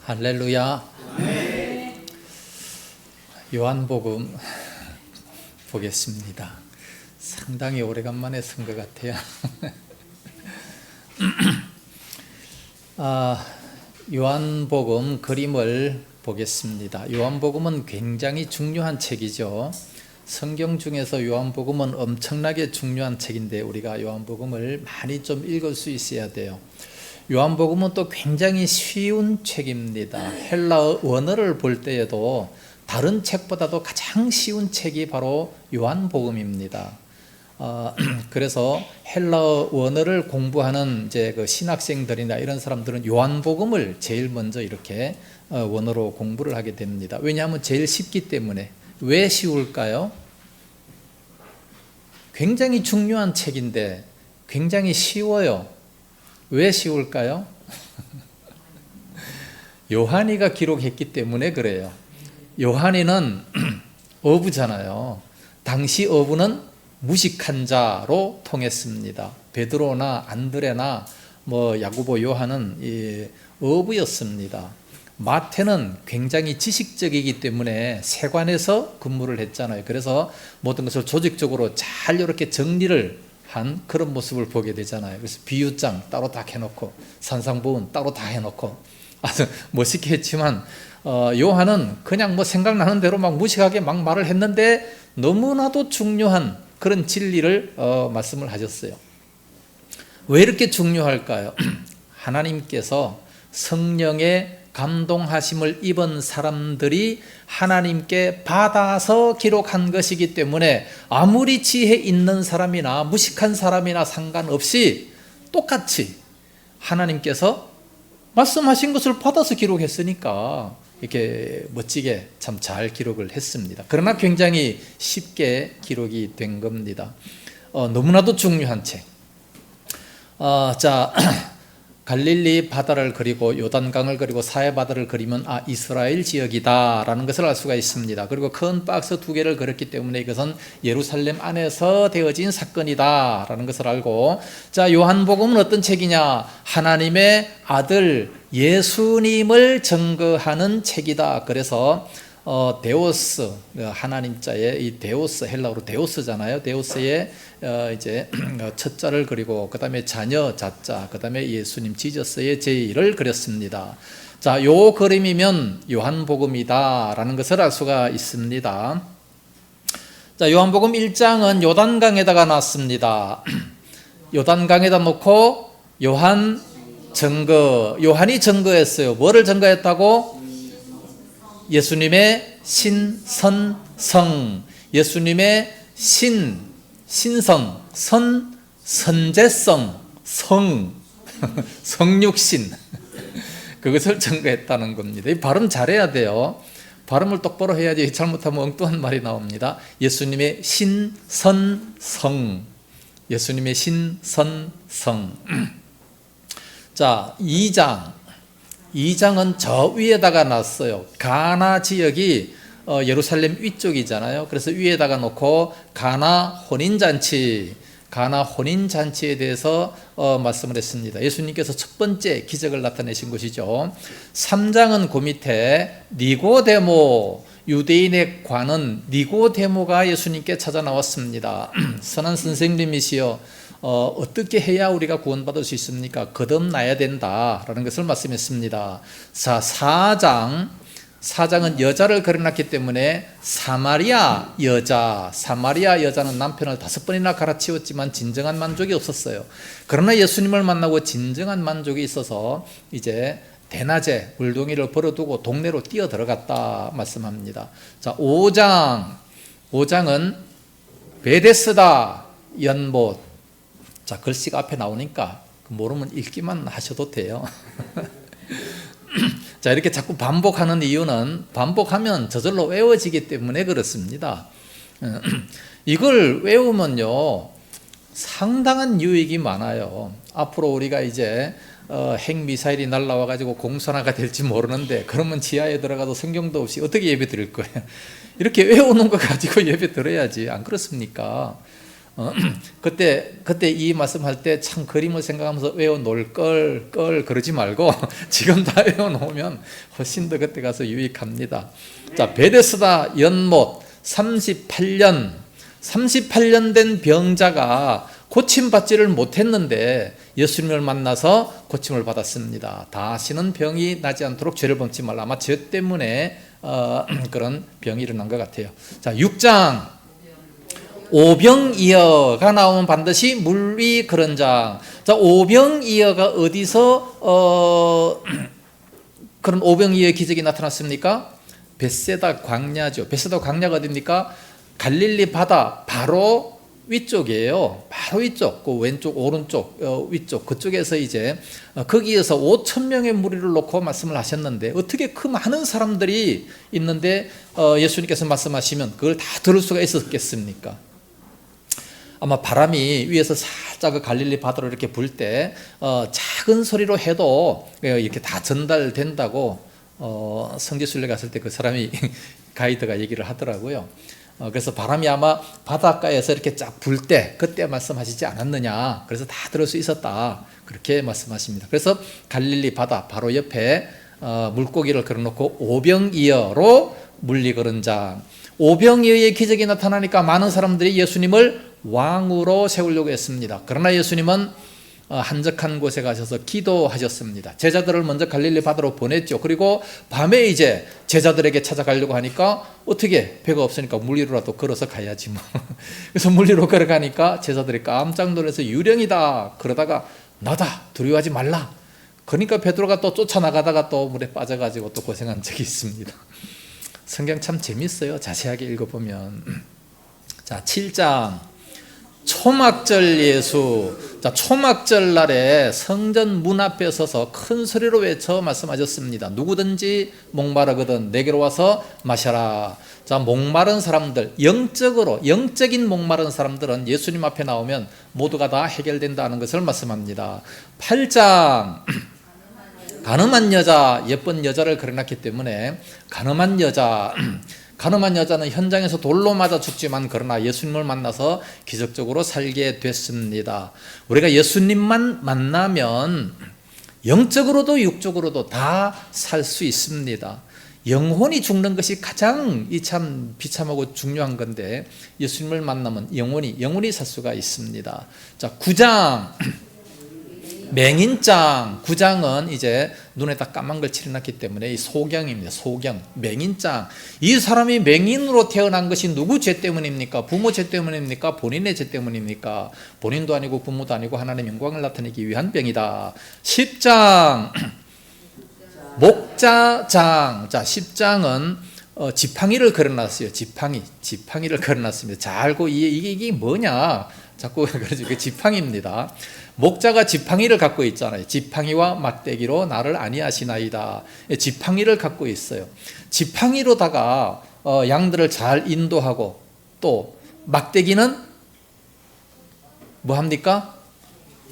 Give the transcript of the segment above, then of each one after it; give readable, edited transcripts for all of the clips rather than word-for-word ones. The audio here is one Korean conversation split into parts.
할렐루야. 요한복음 보겠습니다. 상당히 오래간만에 쓴 것 같아요. 요한복음 그림을 보겠습니다. 요한복음은 굉장히 중요한 책이죠. 성경 중에서 요한복음은 엄청나게 중요한 책인데 우리가 요한복음을 많이 좀 읽을 수 있어야 돼요. 요한복음은 또 굉장히 쉬운 책입니다. 헬라어 원어를 볼 때에도 다른 책보다도 가장 쉬운 책이 바로 요한복음입니다. 그래서 헬라어 원어를 공부하는 이제 그 신학생들이나 이런 사람들은 요한복음을 제일 먼저 이렇게 원어로 공부를 하게 됩니다. 왜냐하면 제일 쉽기 때문에. 왜 쉬울까요? 굉장히 중요한 책인데 굉장히 쉬워요. 왜 쉬울까요? 요한이가 기록했기 때문에 그래요. 요한이는 어부잖아요. 당시 어부는 무식한 자로 통했습니다. 베드로나 안드레나 야고보, 요한은 어부였습니다. 마태는 굉장히 지식적이기 때문에 세관에서 근무를 했잖아요. 그래서 모든 것을 조직적으로 잘 이렇게 정리를 한 그런 모습을 보게 되잖아요. 그래서 비유장 따로 다 해놓고 산상보훈 따로 다 해놓고 아주 멋있게 했지만 요한은 그냥 생각나는 대로 막 무식하게 막 말을 했는데 너무나도 중요한 그런 진리를 말씀을 하셨어요. 왜 이렇게 중요할까요? 하나님께서 성령의 감동하심을 입은 사람들이 하나님께 받아서 기록한 것이기 때문에 아무리 지혜 있는 사람이나 무식한 사람이나 상관없이 똑같이 하나님께서 말씀하신 것을 받아서 기록했으니까 이렇게 멋지게 참 잘 기록을 했습니다. 그러나 굉장히 쉽게 기록이 된 겁니다. 너무나도 중요한 책. 갈릴리 바다를 그리고 요단강을 그리고 사해 바다를 그리면 이스라엘 지역이다라는 것을 알 수가 있습니다. 그리고 큰 박스 2개를 그렸기 때문에 이것은 예루살렘 안에서 되어진 사건이다라는 것을 알고, 요한복음은 어떤 책이냐? 하나님의 아들 예수님을 증거하는 책이다. 그래서 데오스, 하나님자의 이 데오스, 헬라어로 데오스잖아요. 데오스의 이제 첫자를 그리고 그 다음에 자녀 자자, 그 다음에 예수님 지저스의 제의를 그렸습니다. 요 그림이면 요한복음이다라는 것을 알 수가 있습니다. 요한복음 1장은 요단강에다가 놨습니다. 요단강에다 놓고 요한 증거, 요한이 증거했어요. 뭐를 증거했다고? 예수님의 신선성, 예수님의 신성, 선제성, 성육신, 그것을 증거했다는 겁니다. 이 발음 잘해야 돼요. 발음을 똑바로 해야지 잘못하면 엉뚱한 말이 나옵니다. 예수님의 신선성, 예수님의 신선성. 2장은 저 위에다가 놨어요. 가나 지역이 예루살렘 위쪽이잖아요. 그래서 위에다가 놓고 가나 혼인잔치에 대해서 말씀을 했습니다. 예수님께서 첫 번째 기적을 나타내신 것이죠. 3장은 그 밑에 니고데모, 유대인의 관은 니고데모가 예수님께 찾아 나왔습니다. 선한 선생님이시여, 어떻게 해야 우리가 구원받을 수 있습니까? 거듭나야 된다라는 것을 말씀했습니다. 4장은 여자를 그려놨기 때문에 사마리아 여자는 남편을 5번이나 갈아치웠지만 진정한 만족이 없었어요. 그러나 예수님을 만나고 진정한 만족이 있어서 이제 대낮에 물동이를 버려두고 동네로 뛰어 들어갔다 말씀합니다. 5장은 베데스다 연못. 글씨가 앞에 나오니까 모르면 읽기만 하셔도 돼요. 이렇게 자꾸 반복하는 이유는 반복하면 저절로 외워지기 때문에 그렇습니다. 이걸 외우면요 상당한 유익이 많아요. 앞으로 우리가 이제 핵미사일이 날라와 가지고 공산화가 될지 모르는데 그러면 지하에 들어가도 성경도 없이 어떻게 예배 드릴 거예요? 이렇게 외우는 거 가지고 예배 드려야지, 안 그렇습니까? 그때 이 말씀할 때 참 그림을 생각하면서 외워놓을 걸 그러지 말고 지금 다 외워놓으면 훨씬 더 그때 가서 유익합니다. 자, 베데스다 연못 38년 된 병자가 고침받지를 못했는데 예수님을 만나서 고침을 받았습니다. 다시는 병이 나지 않도록 죄를 범치 말라. 아마 죄 때문에 그런 병이 일어난 것 같아요. 자, 6장 오병이어가 나오면 반드시 물위 그런 장. 자, 오병이어가 어디서 그런 오병이어의 기적이 나타났습니까? 벳세다 광야죠. 벳세다 광야가 어디입니까? 갈릴리 바다 바로 위쪽이에요. 바로 위쪽, 그 왼쪽, 오른쪽, 위쪽 그쪽에서 이제 거기에서 5,000명의 무리를 놓고 말씀을 하셨는데 어떻게 그 많은 사람들이 있는데 예수님께서 말씀하시면 그걸 다 들을 수가 있었겠습니까? 아마 바람이 위에서 살짝 그 갈릴리 바다로 이렇게 불 때 작은 소리로 해도 이렇게 다 전달된다고 성지순례 갔을 때 그 사람이 가이드가 얘기를 하더라고요. 그래서 바람이 아마 바닷가에서 이렇게 쫙 불 때 그때 말씀하시지 않았느냐, 그래서 다 들을 수 있었다, 그렇게 말씀하십니다. 그래서 갈릴리 바다 바로 옆에 물고기를 걸어놓고 오병이어로 물리 걸은 장. 오병이어의 기적이 나타나니까 많은 사람들이 예수님을 왕으로 세우려고 했습니다. 그러나 예수님은 한적한 곳에 가셔서 기도하셨습니다. 제자들을 먼저 갈릴리 바다로 보냈죠. 그리고 밤에 이제 제자들에게 찾아가려고 하니까 어떻게 배가 없으니까 물 위로라도 걸어서 가야지 뭐. 그래서 물 위로 걸어가니까 제자들이 깜짝 놀라서 유령이다 그러다가 나다 두려워하지 말라. 그러니까 베드로가 또 쫓아나가다가 또 물에 빠져가지고 또 고생한 적이 있습니다. 성경 참 재밌어요. 자세하게 읽어보면. 자, 7장 초막절 예수. 자, 초막절 날에 성전 문 앞에 서서 큰 소리로 외쳐 말씀하셨습니다. 누구든지 목마르거든 내게로 와서 마셔라. 자, 목마른 사람들, 영적인 목마른 사람들은 예수님 앞에 나오면 모두가 다 해결된다는 것을 말씀합니다. 8장 가늠한 여자, 예쁜 여자를 그려놨기 때문에 가늠한 여자는 현장에서 돌로 맞아 죽지만 그러나 예수님을 만나서 기적적으로 살게 됐습니다. 우리가 예수님만 만나면 영적으로도 육적으로도 다 살 수 있습니다. 영혼이 죽는 것이 가장 참 비참하고 중요한 건데 예수님을 만나면 영혼이 살 수가 있습니다. 자, 9장 맹인장. 9장은 이제 눈에다 까만 걸 칠해놨기 때문에 이 소경입니다. 소경, 맹인장. 이 사람이 맹인으로 태어난 것이 누구 죄 때문입니까? 부모 죄 때문입니까? 본인의 죄 때문입니까? 본인도 아니고 부모도 아니고 하나님의 영광을 나타내기 위한 병이다. 10장 목자장. 자, 10장은 지팡이를 걸어놨어요. 지팡이를 걸어놨습니다. 자, 알고 이게 뭐냐? 자꾸 그러지. 그 지팡이입니다. 목자가 지팡이를 갖고 있잖아요. 지팡이와 막대기로 나를 아니하시나이다. 지팡이를 갖고 있어요. 지팡이로다가 양들을 잘 인도하고 또 막대기는 뭐 합니까?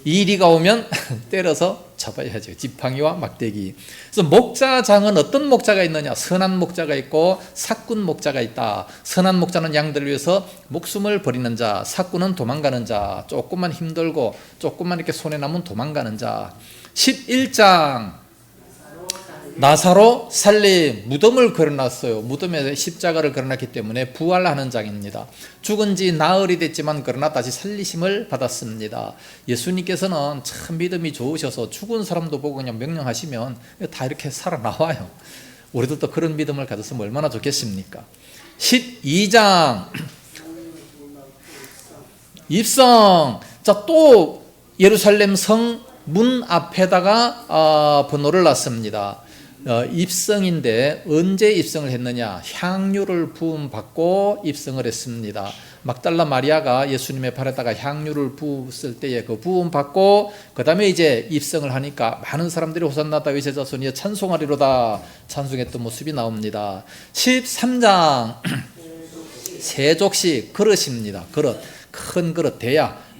이리가 오면 때려서 잡아야죠. 지팡이와 막대기. 그래서 목자장은 어떤 목자가 있느냐? 선한 목자가 있고 삭군 목자가 있다. 선한 목자는 양들을 위해서 목숨을 버리는 자, 삭군은 도망가는 자, 조금만 힘들고 조금만 이렇게 손에 남으면 도망가는 자. 11장 나사로 살림. 무덤을 걸어놨어요. 무덤에 십자가를 걸어놨기 때문에 부활하는 장입니다. 죽은 지 나흘이 됐지만 그러나 다시 살리심을 받았습니다. 예수님께서는 참 믿음이 좋으셔서 죽은 사람도 보고 그냥 명령하시면 다 이렇게 살아나와요. 우리도 또 그런 믿음을 가졌으면 얼마나 좋겠습니까? 12장 입성. 자, 또 예루살렘 성 문 앞에다가 번호를 놨습니다. 입성인데 언제 입성을 했느냐? 향유를 부음받고 입성을 했습니다. 막달라 마리아가 예수님의 발에다가 향유를 부었을 때에 그 부음받고 그 다음에 이제 입성을 하니까 많은 사람들이 호산나 다윗의 자손이여 찬송하리로다 찬송했던 모습이 나옵니다. 13장 세족식 그릇입니다. 그릇, 큰 그릇,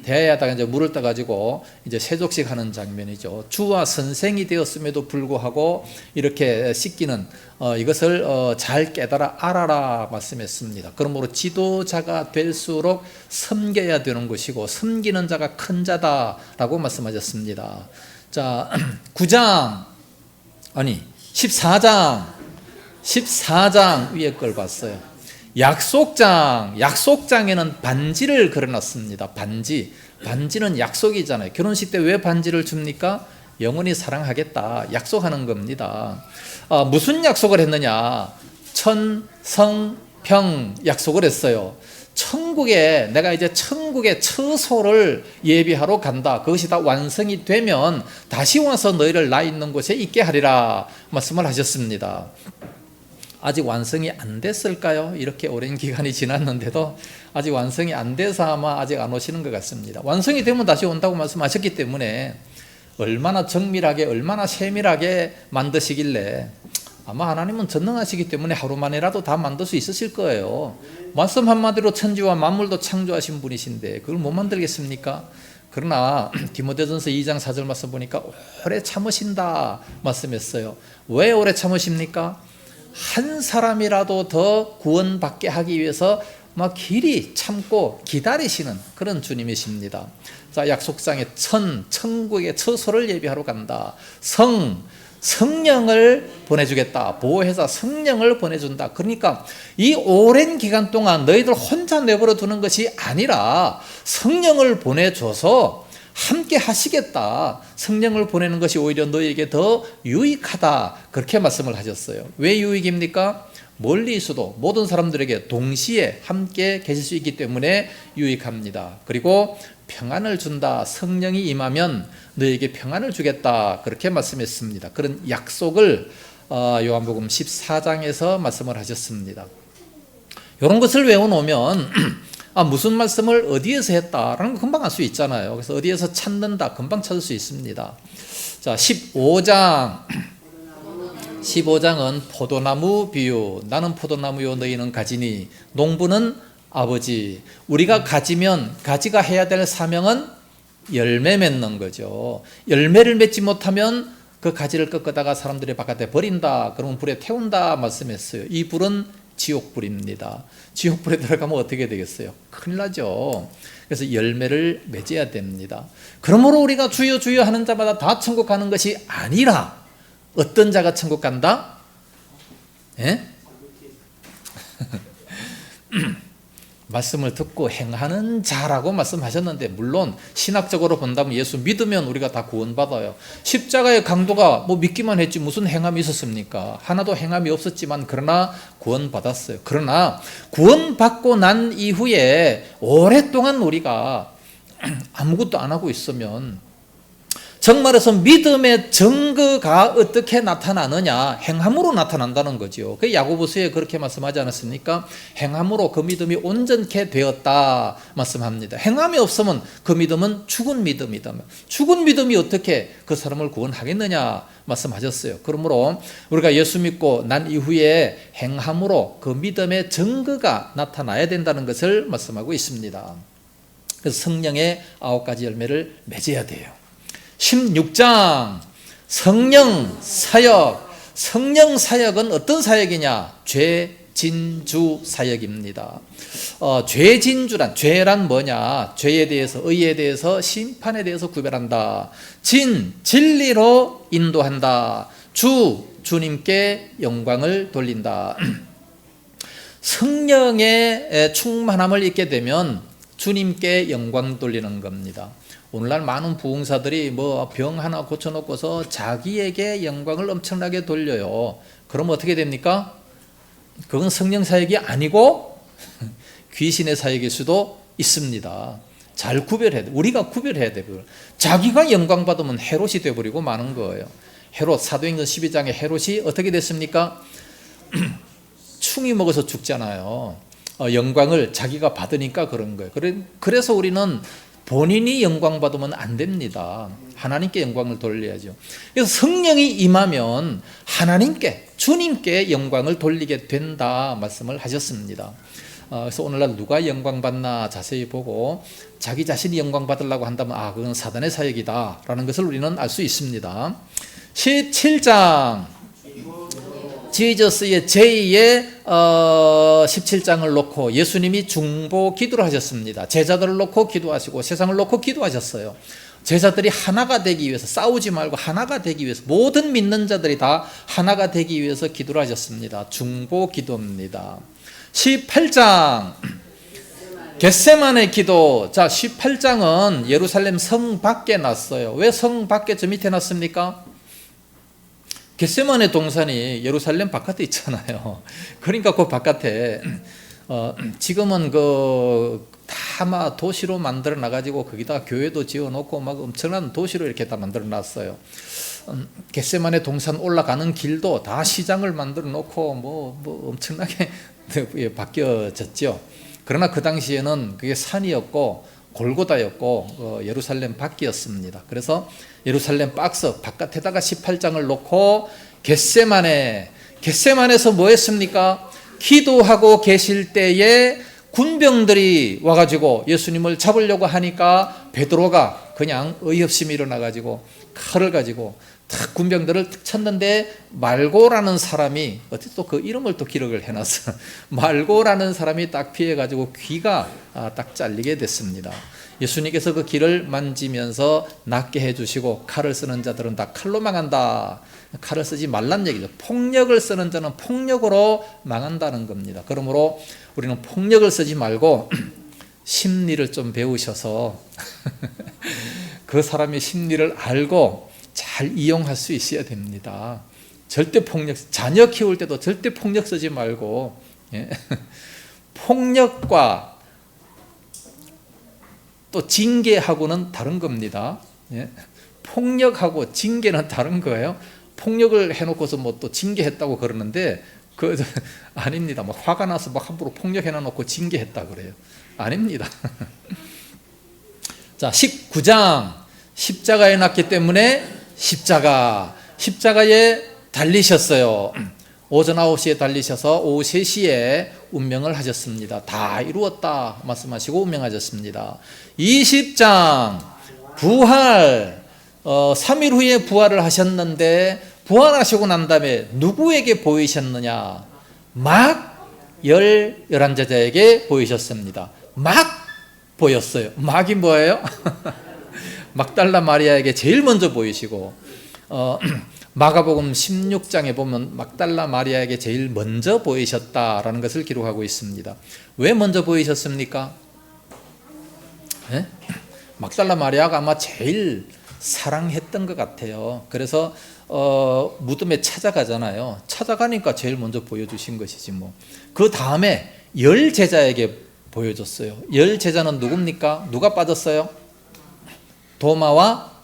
대야에다가 이제 물을 떠가지고 이제 세족식 하는 장면이죠. 주와 선생이 되었음에도 불구하고 이렇게 씻기는 이것을 잘 깨달아 알아라 말씀했습니다. 그러므로 지도자가 될수록 섬겨야 되는 것이고 섬기는 자가 큰 자다라고 말씀하셨습니다. 자, 14장 위에 걸 봤어요. 약속장에는 반지를 걸어놨습니다. 반지는 약속이잖아요. 결혼식 때 왜 반지를 줍니까? 영원히 사랑하겠다 약속하는 겁니다. 무슨 약속을 했느냐? 천성평 약속을 했어요. 내가 이제 천국의 처소를 예비하러 간다. 그것이 다 완성이 되면 다시 와서 너희를 나 있는 곳에 있게 하리라 말씀을 하셨습니다. 아직 완성이 안 됐을까요? 이렇게 오랜 기간이 지났는데도 아직 완성이 안 돼서 아마 아직 안 오시는 것 같습니다. 완성이 되면 다시 온다고 말씀하셨기 때문에 얼마나 정밀하게 얼마나 세밀하게 만드시길래 아마 하나님은 전능하시기 때문에 하루 만에라도 다 만들 수 있으실 거예요. 말씀 한마디로 천지와 만물도 창조하신 분이신데 그걸 못 만들겠습니까? 그러나 디모데전서 2장 4절 말씀 보니까 오래 참으신다 말씀했어요. 왜 오래 참으십니까? 한 사람이라도 더 구원받게 하기 위해서 막 길이 참고 기다리시는 그런 주님이십니다. 자, 약속장에 천국의 처소를 예비하러 간다. 성령을 보내주겠다. 보혜사 성령을 보내준다. 그러니까 이 오랜 기간 동안 너희들 혼자 내버려 두는 것이 아니라 성령을 보내줘서 함께 하시겠다. 성령을 보내는 것이 오히려 너희에게 더 유익하다. 그렇게 말씀을 하셨어요. 왜 유익입니까? 멀리 있어도 모든 사람들에게 동시에 함께 계실 수 있기 때문에 유익합니다. 그리고 평안을 준다. 성령이 임하면 너희에게 평안을 주겠다. 그렇게 말씀했습니다. 그런 약속을 요한복음 14장에서 말씀을 하셨습니다. 이런 것을 외워놓으면 무슨 말씀을 어디에서 했다라는 거 금방 알 수 있잖아요. 그래서 어디에서 찾는다 금방 찾을 수 있습니다. 자, 15장은 포도나무 비유. 나는 포도나무요 너희는 가지니 농부는 아버지. 우리가 가지가 해야 될 사명은 열매 맺는 거죠. 열매를 맺지 못하면 그 가지를 꺾다가 사람들이 바깥에 버린다. 그러면 불에 태운다 말씀했어요. 이 불은 지옥불입니다. 지옥불에 들어가면 어떻게 되겠어요? 큰일 나죠. 그래서 열매를 맺어야 됩니다. 그러므로 우리가 주여 주여 하는 자마다 다 천국 가는 것이 아니라 어떤 자가 천국 간다? 예? 말씀을 듣고 행하는 자라고 말씀하셨는데 물론 신학적으로 본다면 예수 믿으면 우리가 다 구원받아요. 십자가의 강도가 믿기만 했지 무슨 행함이 있었습니까? 하나도 행함이 없었지만 그러나 구원받았어요. 그러나 구원받고 난 이후에 오랫동안 우리가 아무것도 안 하고 있으면 정말해서 믿음의 증거가 어떻게 나타나느냐? 행함으로 나타난다는 거죠. 그 야고보서에 그렇게 말씀하지 않았습니까? 행함으로 그 믿음이 온전케 되었다 말씀합니다. 행함이 없으면 그 믿음은 죽은 믿음이다. 죽은 믿음이 어떻게 그 사람을 구원하겠느냐 말씀하셨어요. 그러므로 우리가 예수 믿고 난 이후에 행함으로 그 믿음의 증거가 나타나야 된다는 것을 말씀하고 있습니다. 그래서 성령의 9가지 열매를 맺어야 돼요. 16장 성령 사역. 성령 사역은 어떤 사역이냐? 죄진주 사역입니다. 죄란 뭐냐? 죄에 대해서, 의에 대해서, 심판에 대해서 구별한다. 진리로 인도한다. 주님께 영광을 돌린다. 성령의 충만함을 입게 되면 주님께 영광 돌리는 겁니다. 오늘날 많은 부흥사들이 병 하나 고쳐놓고서 자기에게 영광을 엄청나게 돌려요. 그럼 어떻게 됩니까? 그건 성령 사역이 아니고 귀신의 사역일 수도 있습니다. 잘 구별해야 돼. 우리가 구별해야 돼. 자기가 영광 받으면 헤롯이 되어버리고 마는 거예요. 헤롯, 사도행전 12장에 헤롯이 어떻게 됐습니까? 충이 먹어서 죽잖아요. 영광을 자기가 받으니까 그런 거예요. 그래서 우리는 본인이 영광 받으면 안 됩니다. 하나님께 영광을 돌려야죠. 그래서 성령이 임하면 하나님께, 주님께 영광을 돌리게 된다 말씀을 하셨습니다. 그래서 오늘날 누가 영광 받나 자세히 보고 자기 자신이 영광 받으려고 한다면 그건 사단의 사역이다 라는 것을 우리는 알 수 있습니다. 17장 지저스의 제2의 17장을 놓고 예수님이 중보 기도를 하셨습니다. 제자들을 놓고 기도하시고 세상을 놓고 기도하셨어요. 제자들이 하나가 되기 위해서, 싸우지 말고 하나가 되기 위해서, 모든 믿는 자들이 다 하나가 되기 위해서 기도를 하셨습니다. 중보 기도입니다. 18장 겟세마네 기도. 자, 18장은 예루살렘 성 밖에 났어요. 왜 성 밖에 저 밑에 났습니까? 겟세마네 동산이 예루살렘 바깥에 있잖아요. 그러니까 그 바깥에 지금은 다마 도시로 만들어 놔가지고 거기다 교회도 지어놓고 막 엄청난 도시로 이렇게 다 만들어 놨어요. 겟세마네 동산 올라가는 길도 다 시장을 만들어 놓고 뭐 엄청나게 바뀌어졌죠. 그러나 그 당시에는 그게 산이었고 골고다였고 예루살렘 밖이었습니다. 그래서 예루살렘 박스 바깥에다가 18장을 놓고 겟세마네에서 뭐 했습니까? 기도하고 계실 때에 군병들이 와가지고 예수님을 잡으려고 하니까 베드로가 그냥 어이없이 일어나가지고 칼을 가지고 탁 군병들을 쳤는데 말고라는 사람이 어떻게 또 그 이름을 또 기록을 해놨어. 말고라는 사람이 딱 피해가지고 귀가 딱 잘리게 됐습니다. 예수님께서 그 귀를 만지면서 낫게 해주시고 칼을 쓰는 자들은 다 칼로 망한다. 칼을 쓰지 말란 얘기죠. 폭력을 쓰는 자는 폭력으로 망한다는 겁니다. 그러므로 우리는 폭력을 쓰지 말고 심리를 좀 배우셔서 그 사람의 심리를 알고 잘 이용할 수 있어야 됩니다. 절대 폭력, 자녀 키울 때도 절대 폭력 쓰지 말고, 폭력과 또 징계하고는 다른 겁니다. 폭력하고 징계는 다른 거예요. 폭력을 해놓고서 뭐 또 징계했다고 그러는데 아닙니다. 막 화가 나서 막 함부로 폭력해놓고 징계했다 그래요. 아닙니다. 자, 19장 십자가에 났기 때문에 십자가에 달리셨어요. 오전 9시에 달리셔서 오후 3시에 운명을 하셨습니다. 다 이루었다 말씀하시고 운명하셨습니다. 20장 부활, 3일 후에 부활을 하셨는데 부활하시고 난 다음에 누구에게 보이셨느냐? 막 11제자에게 보이셨습니다. 막 보였어요. 막이 뭐예요? 막달라 마리아에게 제일 먼저 보이시고, 마가복음 16장에 보면 막달라 마리아에게 제일 먼저 보이셨다라는 것을 기록하고 있습니다. 왜 먼저 보이셨습니까? 막달라 마리아가 아마 제일 사랑했던 것 같아요. 그래서 무덤에 찾아가잖아요. 찾아가니까 제일 먼저 보여주신 것이지 뭐. 그 다음에 10제자에게 보여줬어요. 10제자는 누굽니까? 누가 빠졌어요? 도마와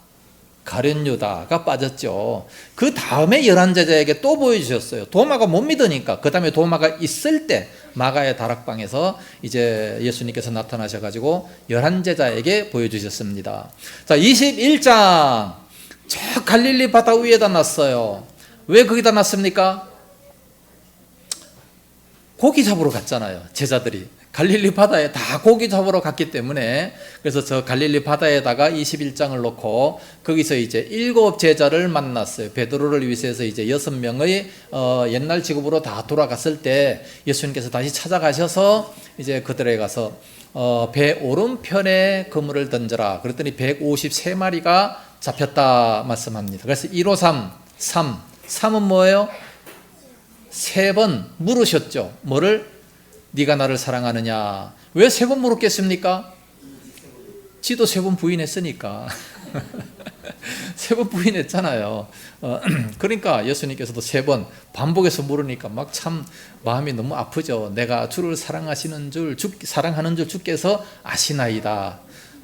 가룟 유다가 빠졌죠. 그 다음에 11제자에게 또 보여주셨어요. 도마가 못 믿으니까. 그 다음에 도마가 있을 때 마가의 다락방에서 이제 예수님께서 나타나셔가지고 11제자에게 보여주셨습니다. 자, 21장 저 갈릴리 바다 위에다 놨어요. 왜 거기다 놨습니까? 고기 잡으러 갔잖아요. 제자들이 갈릴리 바다에 다 고기 잡으러 갔기 때문에. 그래서 저 갈릴리 바다에다가 21장을 놓고 거기서 이제 7제자를 만났어요. 베드로를 위해서 이제 6명의 옛날 직업으로 다 돌아갔을 때 예수님께서 다시 찾아가셔서 이제 그들에게 가서 배 오른편에 그물을 던져라. 그랬더니 153마리가 잡혔다 말씀합니다. 그래서 153, 3은 뭐예요? 3번 물으셨죠. 뭐를? 네가 나를 사랑하느냐. 왜 3번 물었겠습니까? 지도 3번 부인했으니까. 3번 부인했잖아요. 그러니까 예수님께서도 3번 반복해서 물으니까 막 참 마음이 너무 아프죠. 내가 주를 사랑하는 줄 주께서 아시나이다.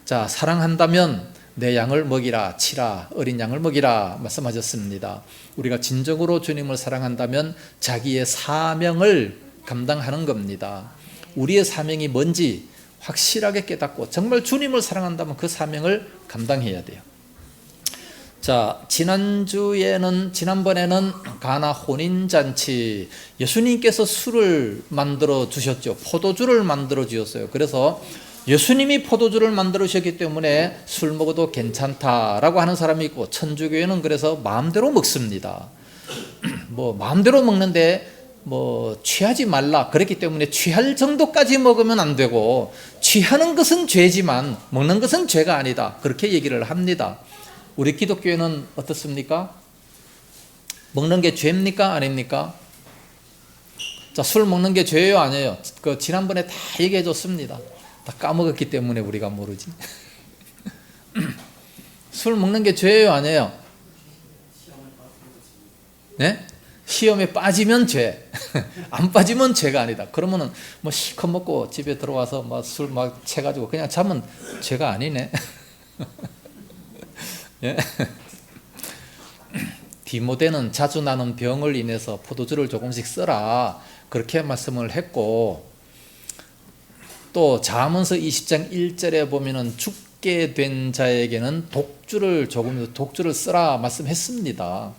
자, 사랑한다면 내 양을 먹이라, 치라, 어린 양을 먹이라 말씀하셨습니다. 우리가 진정으로 주님을 사랑한다면 자기의 사명을 감당하는 겁니다. 우리의 사명이 뭔지 확실하게 깨닫고 정말 주님을 사랑한다면 그 사명을 감당해야 돼요. 자, 지난번에는 가나 혼인잔치, 예수님께서 술을 만들어 주셨죠. 포도주를 만들어 주셨어요. 그래서 예수님이 포도주를 만들어 주셨기 때문에 술 먹어도 괜찮다라고 하는 사람이 있고, 천주교회는 그래서 마음대로 먹습니다. 뭐 마음대로 먹는데 뭐 취하지 말라, 그렇기 때문에 취할 정도까지 먹으면 안 되고, 취하는 것은 죄지만 먹는 것은 죄가 아니다, 그렇게 얘기를 합니다. 우리 기독교회는 어떻습니까? 먹는 게 죄입니까? 아닙니까? 자, 술 먹는 게 죄예요? 아니에요? 지난번에 다 얘기해 줬습니다. 다 까먹었기 때문에 우리가 모르지. 술 먹는 게 죄예요? 아니에요? 네? 시험에 빠지면 죄. 안 빠지면 죄가 아니다. 그러면은 뭐 실컷 먹고 집에 들어와서 막 술 막 채가지고 그냥 자면 죄가 아니네. 예? 디모데는 자주 나는 병을 인해서 포도주를 조금씩 써라, 그렇게 말씀을 했고, 또 잠언서 20장 1절에 보면은 죽게 된 자에게는 독주를 쓰라 말씀했습니다.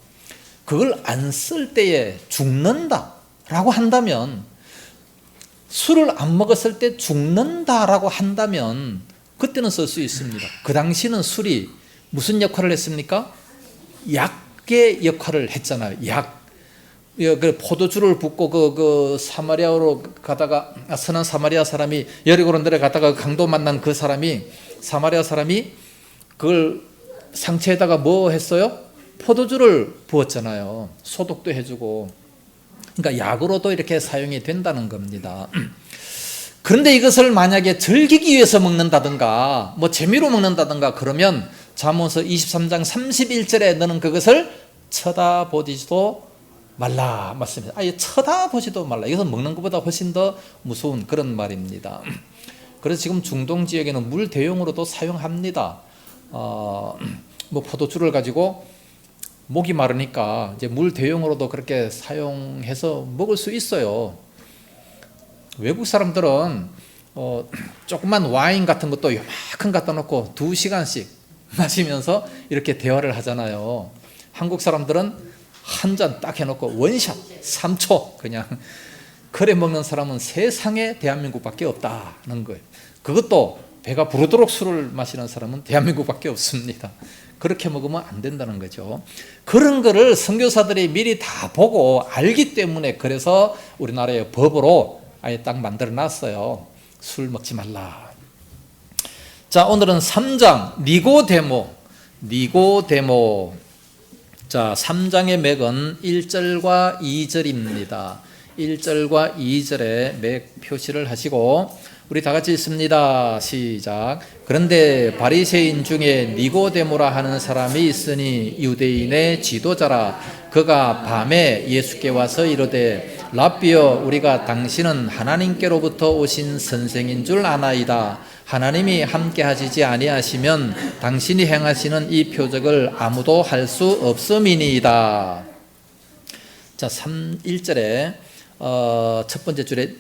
그걸 안 쓸 때에 죽는다라고 한다면, 술을 안 먹었을 때 죽는다라고 한다면 그때는 쓸 수 있습니다. 그 당시는 술이 무슨 역할을 했습니까? 약의 역할을 했잖아요. 약. 포도주를 붓고 그 사마리아로 가다가, 선한 사마리아 사람이 여리고로 내려가다가 강도 만난 그 사람이, 사마리아 사람이 그걸 상처에다가 뭐 했어요? 포도주를 부었잖아요. 소독도 해주고. 그러니까 약으로도 이렇게 사용이 된다는 겁니다. 그런데 이것을 만약에 즐기기 위해서 먹는다든가 뭐 재미로 먹는다든가 그러면 잠언서 23장 31절에 너는 그것을 쳐다보지도 말라 맞습니다. 아예 쳐다보지도 말라. 이것은 먹는 것보다 훨씬 더 무서운 그런 말입니다. 그래서 지금 중동 지역에는 물 대용으로도 사용합니다. 뭐 포도주를 가지고 목이 마르니까 이제 물 대용으로도 그렇게 사용해서 먹을 수 있어요. 외국 사람들은 조그만 와인 같은 것도 요만큼 갖다 놓고 2시간씩 마시면서 이렇게 대화를 하잖아요. 한국 사람들은 한 잔 딱 해놓고 원샷 3초 그냥. 그래 먹는 사람은 세상에 대한민국밖에 없다는 거예요. 그것도 배가 부르도록 술을 마시는 사람은 대한민국밖에 없습니다. 그렇게 먹으면 안 된다는 거죠. 그런 거를 선교사들이 미리 다 보고 알기 때문에, 그래서 우리나라의 법으로 아예 딱 만들어 놨어요. 술 먹지 말라. 자, 오늘은 3장 니고데모. 자, 3장의 맥은 1절과 2절입니다. 1절과 2절에 맥 표시를 하시고 우리 다 같이 읽습니다. 시작. 그런데 바리새인 중에 니고데모라 하는 사람이 있으니 유대인의 지도자라. 그가 밤에 예수께 와서 이르되 랍비여, 우리가 당신은 하나님께로부터 오신 선생인 줄 아나이다. 하나님이 함께 하시지 아니하시면 당신이 행하시는 이 표적을 아무도 할 수 없음이니이다. 자, 1절에 첫 번째 줄에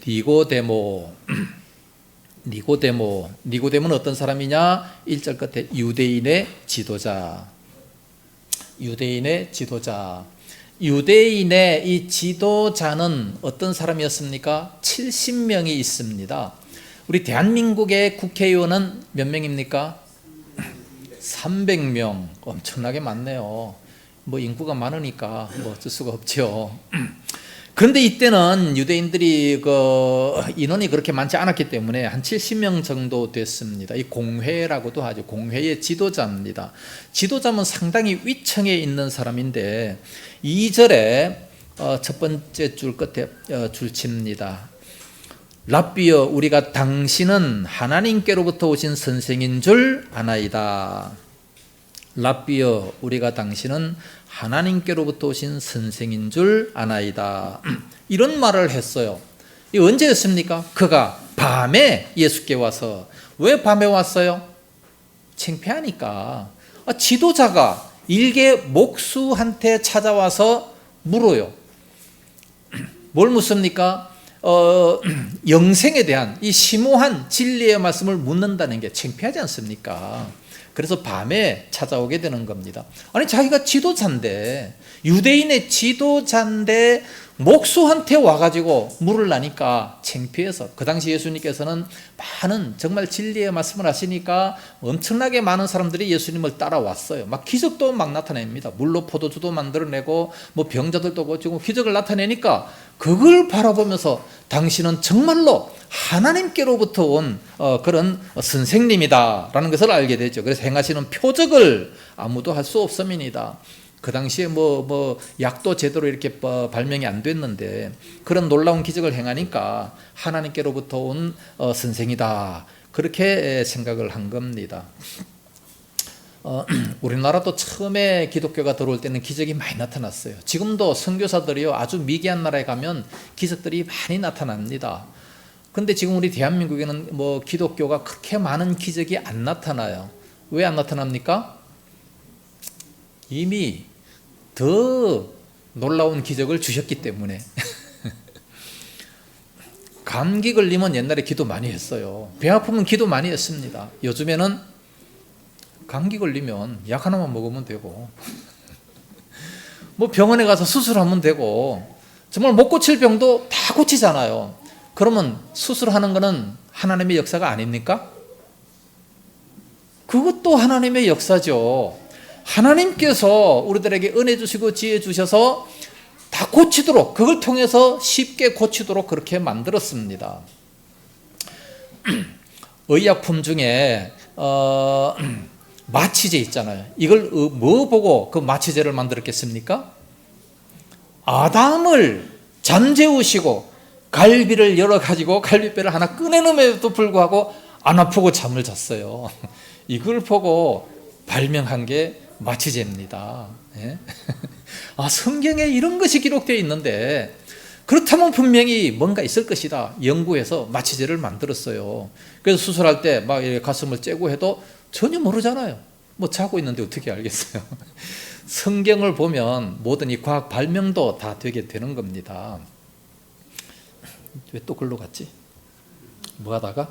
니고데모는 어떤 사람이냐? 1절 끝에 유대인의 지도자. 유대인의 이 지도자는 어떤 사람이었습니까? 70명이 있습니다. 우리 대한민국의 국회의원은 몇 명입니까? 300명. 엄청나게 많네요. 뭐 인구가 많으니까 뭐 어쩔 수가 없죠. 그런데 이때는 유대인들이 인원이 그렇게 많지 않았기 때문에 한 70명 정도 됐습니다. 이 공회라고도 하죠. 공회의 지도자입니다. 지도자면 상당히 위층에 있는 사람인데 2절에 첫 번째 줄 끝에 줄칩니다. 랍비여, 우리가 당신은 하나님께로부터 오신 선생인 줄 아나이다. 랍비여, 우리가 당신은 하나님께로부터 오신 선생인 줄 아나이다. 이런 말을 했어요. 이 언제였습니까? 그가 밤에 예수께 와서. 왜 밤에 왔어요? 창피하니까. 지도자가 일개 목수한테 찾아와서 물어요. 뭘 묻습니까? 영생에 대한 이 심오한 진리의 말씀을 묻는다는 게 창피하지 않습니까? 그래서 밤에 찾아오게 되는 겁니다. 아니 자기가 지도자인데, 유대인의 지도자인데 목수한테 와가지고 물을 나니까 창피해서, 그 당시 예수님께서는 많은 정말 진리의 말씀을 하시니까 엄청나게 많은 사람들이 예수님을 따라왔어요. 막 기적도 막 나타냅니다. 물로 포도주도 만들어내고 뭐 병자들도 고치고 기적을 나타내니까 그걸 바라보면서 당신은 정말로 하나님께로부터 온 그런 선생님이다라는 것을 알게 되죠. 그래서 행하시는 표적을 아무도 할 수 없음이니다. 그 당시에 뭐 약도 제대로 이렇게 발명이 안 됐는데 그런 놀라운 기적을 행하니까 하나님께로부터 온 선생이다, 그렇게 생각을 한 겁니다. 우리나라도 처음에 기독교가 들어올 때는 기적이 많이 나타났어요. 지금도 선교사들이요, 아주 미개한 나라에 가면 기적들이 많이 나타납니다. 근데 지금 우리 대한민국에는 뭐 기독교가 그렇게 많은 기적이 안 나타나요. 왜 안 나타납니까? 이미 더 놀라운 기적을 주셨기 때문에. 감기 걸리면 옛날에 기도 많이 했어요. 배 아프면 기도 많이 했습니다. 요즘에는 감기 걸리면 약 하나만 먹으면 되고 뭐 병원에 가서 수술하면 되고, 정말 못 고칠 병도 다 고치잖아요. 그러면 수술하는 거는 하나님의 역사가 아닙니까? 그것도 하나님의 역사죠. 하나님께서 우리들에게 은혜 주시고 지혜 주셔서 다 고치도록, 그걸 통해서 쉽게 고치도록 그렇게 만들었습니다. 의약품 중에 마취제 있잖아요. 이걸 뭐 보고 그 마취제를 만들었겠습니까? 아담을 잠재우시고 갈비를 열어가지고 갈비뼈를 하나 꺼내놓음에도 불구하고 안 아프고 잠을 잤어요. 이걸 보고 발명한 게 마취제입니다. 예? 성경에 이런 것이 기록되어 있는데 그렇다면 분명히 뭔가 있을 것이다. 연구해서 마취제를 만들었어요. 그래서 수술할 때 막 가슴을 째고 해도 전혀 모르잖아요. 뭐 자고 있는데 어떻게 알겠어요? 성경을 보면 모든 이 과학 발명도 다 되게 되는 겁니다. 왜 또 글로 갔지? 뭐 하다가?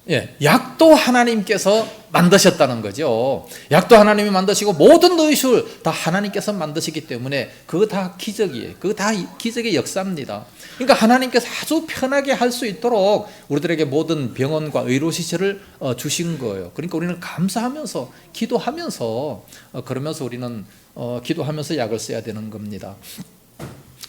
예, 약도 하나님께서 만드셨다는 거죠. 약도 하나님이 만드시고 모든 의술 다 하나님께서 만드시기 때문에 그거 다 기적이에요. 그거 다 기적의 역사입니다. 그러니까 하나님께서 아주 편하게 할 수 있도록 우리들에게 모든 병원과 의료시설을 주신 거예요. 그러니까 우리는 감사하면서 기도하면서 그러면서 우리는 기도하면서 약을 써야 되는 겁니다.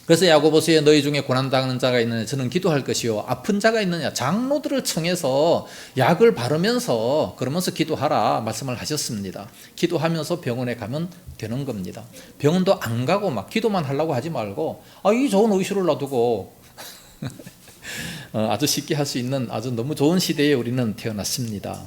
그래서 야고보서에 너희 중에 고난당하는 자가 있느냐, 저는 기도할 것이요, 아픈 자가 있느냐, 장로들을 청해서 약을 바르면서 그러면서 기도하라 말씀을 하셨습니다. 기도하면서 병원에 가면 되는 겁니다. 병원도 안 가고 막 기도만 하려고 하지 말고 이 좋은 의술을 놔두고 아주 쉽게 할 수 있는 아주 너무 좋은 시대에 우리는 태어났습니다.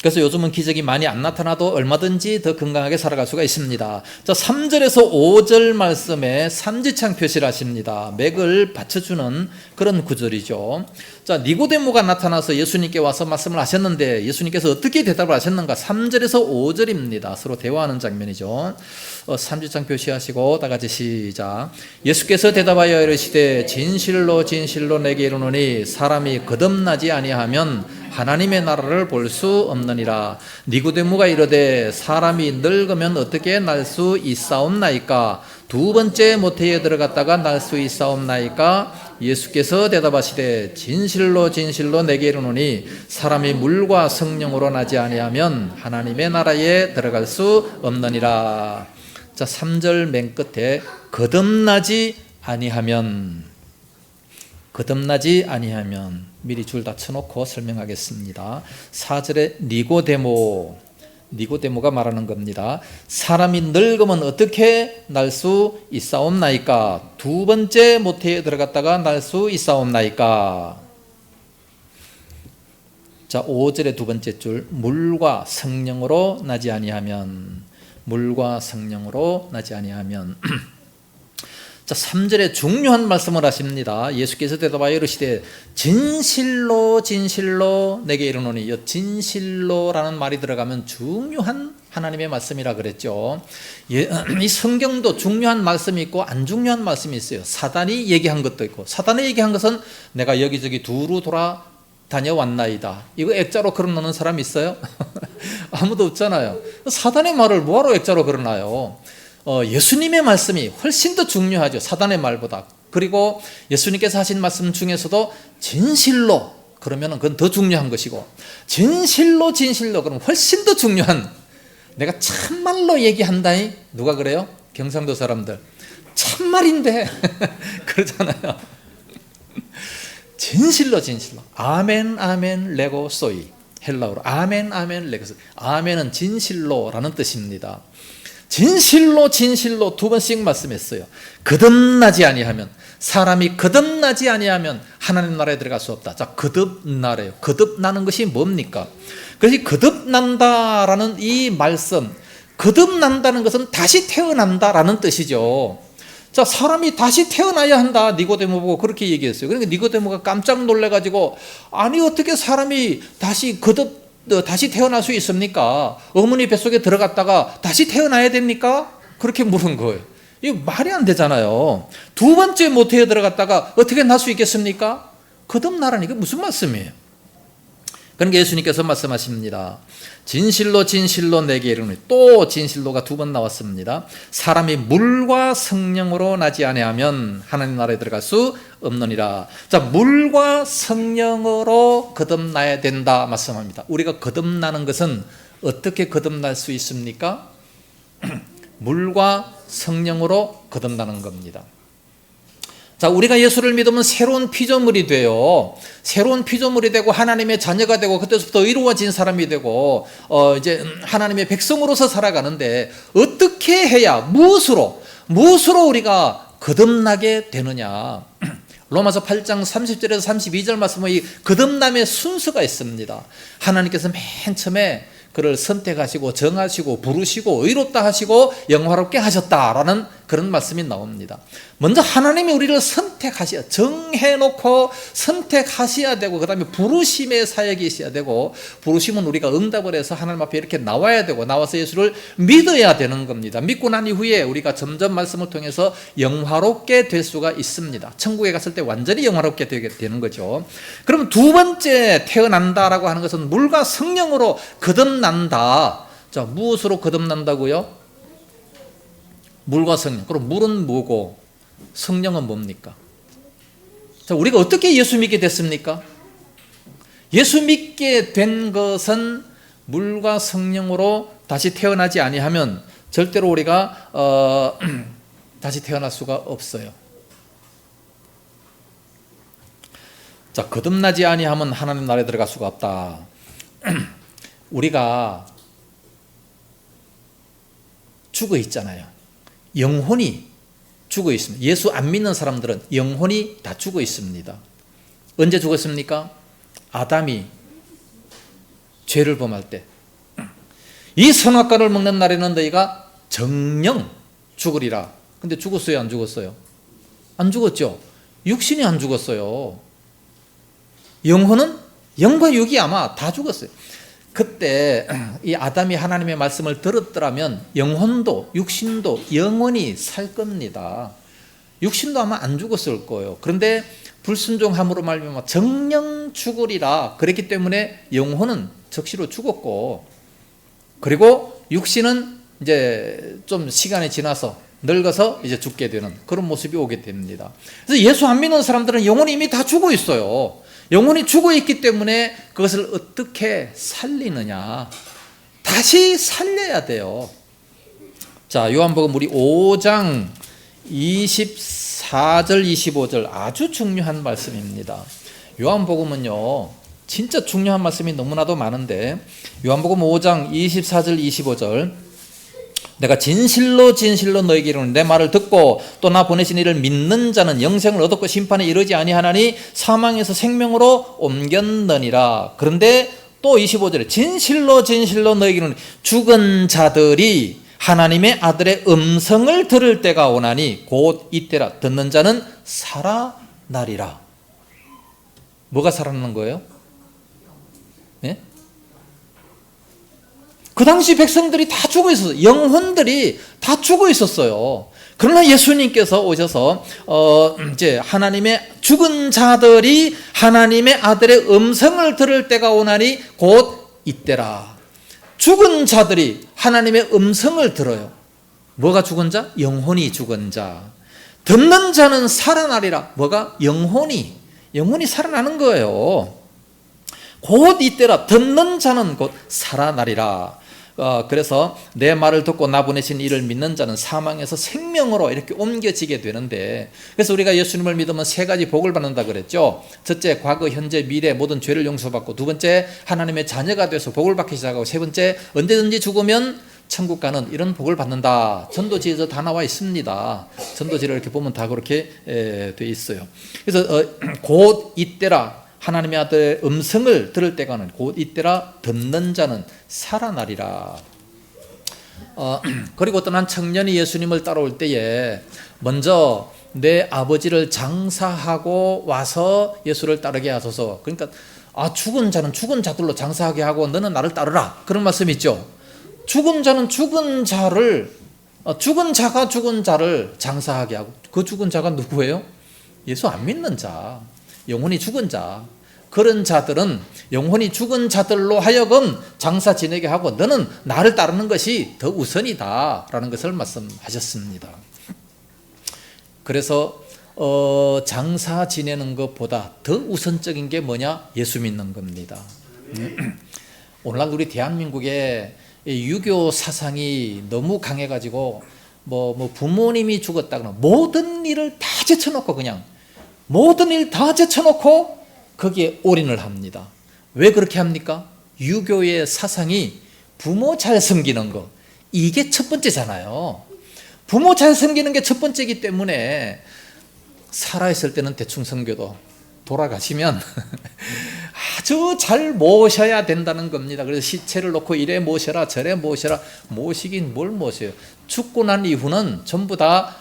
그래서 요즘은 기적이 많이 안 나타나도 얼마든지 더 건강하게 살아갈 수가 있습니다. 자, 3절에서 5절 말씀에 삼지창 표시를 하십니다. 맥을 받쳐주는 그런 구절이죠. 자, 니고데모가 나타나서 예수님께 와서 말씀을 하셨는데 예수님께서 어떻게 대답을 하셨는가? 3절에서 5절입니다. 서로 대화하는 장면이죠. 삼지창 표시하시고 다 같이 시작. 예수께서 대답하여 이르시되 진실로 진실로 내게 이르노니 사람이 거듭나지 아니하면 하나님의 나라를 볼 수 없느니라. 니고데모가 이르되 사람이 늙으면 어떻게 날 수 있사옵나이까? 두 번째 모태에 들어갔다가 날 수 있사옵나이까? 예수께서 대답하시되 진실로 진실로 내게 이르노니 사람이 물과 성령으로 나지 아니하면 하나님의 나라에 들어갈 수 없느니라. 자, 3절 맨 끝에 거듭나지 아니하면, 거듭나지 아니하면 미리 줄 다 쳐놓고 설명하겠습니다. 4절에 니고데모가 말하는 겁니다. 사람이 늙으면 어떻게 날 수 있사옵나이까? 두 번째 모태에 들어갔다가 날 수 있사옵나이까? 자, 5절의 두 번째 줄, 물과 성령으로 나지 아니하면, 물과 성령으로 나지 아니하면. 자, 3절에 중요한 말씀을 하십니다. 예수께서 대답하여 이르시되 진실로 진실로 내게 이르노니, 이 진실로라는 말이 들어가면 중요한 하나님의 말씀이라 그랬죠. 이 성경도 중요한 말씀이 있고 안 중요한 말씀이 있어요. 사단이 얘기한 것도 있고, 사단이 얘기한 것은 내가 여기저기 두루 돌아 다녀왔나이다. 이거 액자로 걸어놓는 사람 있어요? 아무도 없잖아요. 사단의 말을 뭐하러 액자로 걸어놔요? 예수님의 말씀이 훨씬 더 중요하죠. 사단의 말보다. 그리고 예수님께서 하신 말씀 중에서도 진실로 그러면 그건 더 중요한 것이고, 진실로 그러면 훨씬 더 중요한, 내가 참말로 얘기한다니. 누가 그래요? 경상도 사람들. 참말인데 그러잖아요. 진실로 아멘 아멘 레고 소이, 헬라어로 아멘 아멘 레고 소이. 아멘은 진실로라는 뜻입니다. 진실로 두 번씩 말씀했어요. 거듭나지 아니하면, 사람이 거듭나지 아니하면 하나님 나라에 들어갈 수 없다. 자, 거듭나래요. 거듭나는 것이 뭡니까? 그래서 거듭난다라는 이 말씀, 거듭난다는 것은 다시 태어난다라는 뜻이죠. 자, 사람이 다시 태어나야 한다. 니고데모 보고 그렇게 얘기했어요. 그러니까 니고데모가 깜짝 놀래가지고, 아니 어떻게 사람이 다시 태어날 수 있습니까? 어머니 뱃속에 들어갔다가 다시 태어나야 됩니까? 그렇게 물은 거예요. 이거 말이 안 되잖아요. 두 번째 모태에 들어갔다가 어떻게 날 수 있겠습니까? 거듭나라니, 이게 무슨 말씀이에요? 그러니까 예수님께서 말씀하십니다. 진실로 내게 이르노니, 또 진실로가 두 번 나왔습니다. 사람이 물과 성령으로 나지 아니하면 하나님 나라에 들어갈 수 없느니라. 자, 물과 성령으로 거듭나야 된다 말씀합니다. 우리가 거듭나는 것은 어떻게 거듭날 수 있습니까? 물과 성령으로 거듭나는 겁니다. 자, 우리가 예수를 믿으면 새로운 피조물이 돼요. 새로운 피조물이 되고 하나님의 자녀가 되고 그때부터 의로워진 사람이 되고 이제 하나님의 백성으로서 살아가는데, 어떻게 해야, 무엇으로 우리가 거듭나게 되느냐? 로마서 8장 30절에서 32절 말씀에 이 거듭남의 순서가 있습니다. 하나님께서 맨 처음에 그를 선택하시고 정하시고 부르시고 의롭다 하시고 영화롭게 하셨다라는 그런 말씀이 나옵니다. 먼저 하나님이 우리를 정해놓고 선택하셔야 되고, 그 다음에 부르심의 사역이 있어야 되고, 부르심은 우리가 응답을 해서 하나님 앞에 이렇게 나와야 되고, 나와서 예수를 믿어야 되는 겁니다. 믿고 난 이후에 우리가 점점 말씀을 통해서 영화롭게 될 수가 있습니다. 천국에 갔을 때 완전히 영화롭게 되게 되는 거죠. 그럼 두 번째 태어난다라고 하는 것은 물과 성령으로 거듭난다. 자, 무엇으로 거듭난다고요? 물과 성령. 그럼 물은 뭐고 성령은 뭡니까? 자, 우리가 어떻게 예수 믿게 됐습니까? 예수 믿게 된 것은 물과 성령으로 다시 태어나지 아니하면 절대로 우리가 다시 태어날 수가 없어요. 자, 거듭나지 아니하면 하나님 나라에 들어갈 수가 없다. 우리가 죽어 있잖아요. 영혼이 죽어 있습니다. 예수 안 믿는 사람들은 영혼이 다 죽어 있습니다. 언제 죽었습니까? 아담이 죄를 범할 때. 이 선악과를 먹는 날에는 너희가 정령 죽으리라. 근데 죽었어요, 안 죽었어요? 안 죽었죠. 육신이 안 죽었어요. 영혼은, 영과 육이 아마 다 죽었어요. 그때 이 아담이 하나님의 말씀을 들었더라면 영혼도 육신도 영원히 살 겁니다. 육신도 아마 안 죽었을 거예요. 그런데 불순종함으로 말미암아 정령 죽으리라. 그랬기 때문에 영혼은 즉시로 죽었고, 그리고 육신은 이제 좀 시간이 지나서 늙어서 이제 죽게 되는 그런 모습이 오게 됩니다. 그래서 예수 안 믿는 사람들은 영혼이 이미 다 죽어 있어요. 영혼이 죽어 있기 때문에 그것을 어떻게 살리느냐? 다시 살려야 돼요. 자, 요한복음 우리 5장 24절 25절 아주 중요한 말씀입니다. 요한복음은요 진짜 중요한 말씀이 너무나도 많은데, 요한복음 5장 24절 25절, 내가 진실로 너에게 이르노니 내 말을 듣고 또 나 보내신 이를 믿는 자는 영생을 얻었고 심판에 이르지 아니하나니 사망에서 생명으로 옮겼느니라. 그런데 또 25절에 진실로 너에게 이르노니 죽은 자들이 하나님의 아들의 음성을 들을 때가 오나니 곧 이때라. 듣는 자는 살아나리라. 뭐가 살아나는 거예요? 네? 그 당시 백성들이 다 죽어 있었어요. 영혼들이 다 죽어 있었어요. 그러나 예수님께서 오셔서 이제 하나님의 죽은 자들이 하나님의 아들의 음성을 들을 때가 오나니 곧 이때라. 죽은 자들이 하나님의 음성을 들어요. 뭐가 죽은 자? 영혼이 죽은 자. 듣는 자는 살아나리라. 뭐가? 영혼이 살아나는 거예요. 곧 이때라. 듣는 자는 곧 살아나리라. 그래서 내 말을 듣고 나 보내신 이를 믿는 자는 사망에서 생명으로 이렇게 옮겨지게 되는데, 그래서 우리가 예수님을 믿으면 세 가지 복을 받는다 그랬죠. 첫째, 과거, 현재, 미래 모든 죄를 용서받고, 두 번째, 하나님의 자녀가 돼서 복을 받기 시작하고, 세 번째, 언제든지 죽으면 천국 가는 이런 복을 받는다. 전도지에서 다 나와 있습니다. 전도지를 이렇게 보면 다 그렇게 돼 있어요. 그래서 곧 이때라. 하나님의 아들의 음성을 들을 때가는 곧 이때라. 듣는 자는 살아나리라. 그리고 어떤 한 청년이 예수님을 따라올 때에 먼저 내 아버지를 장사하고 와서 예수를 따르게 하소서. 그러니까 죽은 자는 죽은 자들로 장사하게 하고 너는 나를 따르라. 그런 말씀 있죠. 죽은 자는 죽은 자를 죽은 자가 죽은 자를 장사하게 하고, 그 죽은 자가 누구예요? 예수 안 믿는 자, 영혼이 죽은 자. 그런 자들은 영혼이 죽은 자들로 하여금 장사 지내게 하고 너는 나를 따르는 것이 더 우선이다 라는 것을 말씀하셨습니다. 그래서 장사 지내는 것보다 더 우선적인 게 뭐냐? 예수 믿는 겁니다. 오늘날 우리 대한민국에 유교 사상이 너무 강해가지고 뭐 부모님이 죽었다거나 모든 일을 다 제쳐놓고, 그냥 모든 일 다 제쳐놓고 거기에 올인을 합니다. 왜 그렇게 합니까? 유교의 사상이 부모 잘 섬기는 거, 이게 첫 번째잖아요. 부모 잘 섬기는 게 첫 번째이기 때문에 살아있을 때는 대충 섬겨도 돌아가시면 아주 잘 모셔야 된다는 겁니다. 그래서 시체를 놓고 이래 모셔라 저래 모셔라. 모시긴 뭘 모셔요. 죽고 난 이후는 전부 다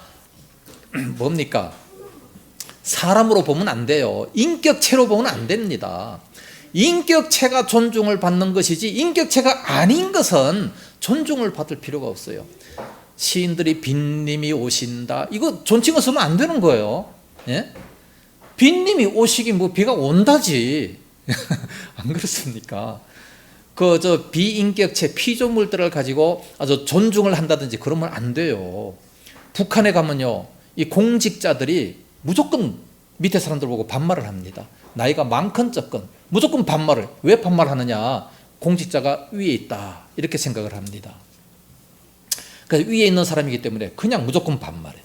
뭡니까? 사람으로 보면 안 돼요. 인격체로 보면 안 됩니다. 인격체가 존중을 받는 것이지 인격체가 아닌 것은 존중을 받을 필요가 없어요. 시인들이 빈님이 오신다, 이거 존칭을 쓰면 안 되는 거예요. 예? 빈님이 오시긴 뭐 비가 온다지. 안 그렇습니까? 저 비인격체 피조물들을 가지고 아주 존중을 한다든지 그러면 안 돼요. 북한에 가면요, 이 공직자들이 무조건 밑에 사람들 보고 반말을 합니다. 나이가 많건 적건 무조건 반말을. 왜 반말하느냐? 공직자가 위에 있다 이렇게 생각을 합니다. 그래서 위에 있는 사람이기 때문에 그냥 무조건 반말해.